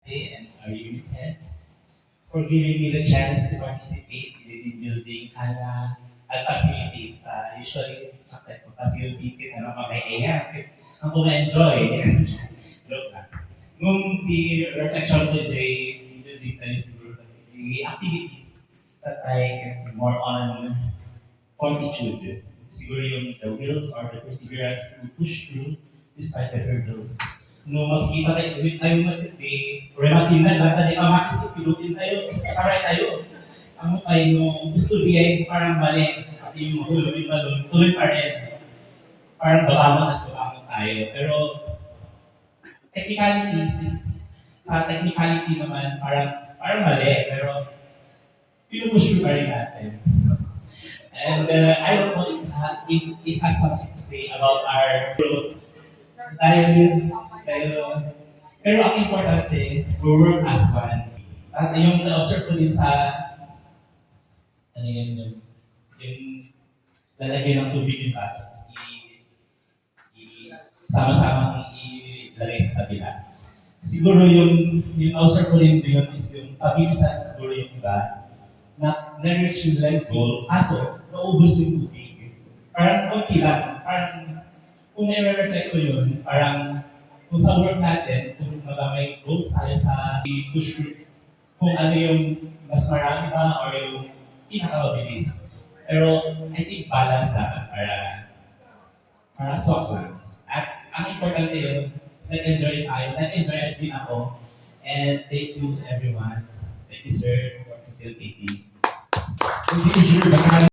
and our unit heads for giving me the chance to participate in the team building and facilitate. Usually, facilitate na makaiiyak. Ang kuma-enjoy. Joke lang. Nung the reflection ko, Jay, team building tayo siguro, the activities that I can more on fortitude. Siguro yung the will or the perseverance to push through despite the hurdles. No makikita tayo magkati, or matinag lahat tayo, makis pilutin tayo, paray tayo. Ang tayo no, gusto diay parang mali, at yung mahulog yung balon, tuloy pa rin. Parang babangon tayo. Pero technicality, sa technicality naman, parang mali, pero pinupush through pa rin natin. And I don't know if it has something to say about our growth. Dahil, pero ang importante, we work as one. At yung na-observe ko din sa, ano yung lalagay ng tubig yung taas, sama-sama ilagay sa kabila. Siguro yung observe ko din yun is yung pabilisan siguro yung iba, na-reach yung life goal, kaso, naubos yung tubig. Parang konti lang, parang kung nai-reflect ko yun, parang kung sa work natin, kung may goals tayo sa push through, kung ano yung mas marami ba or yung pinakamabilis. Pero I think balance dapat para swak lang. At ang importante yun, nag-enjoy tayo, nag-enjoy din ako. And thank you everyone. Thank you sir for facilitating. Hindi, Jure, baka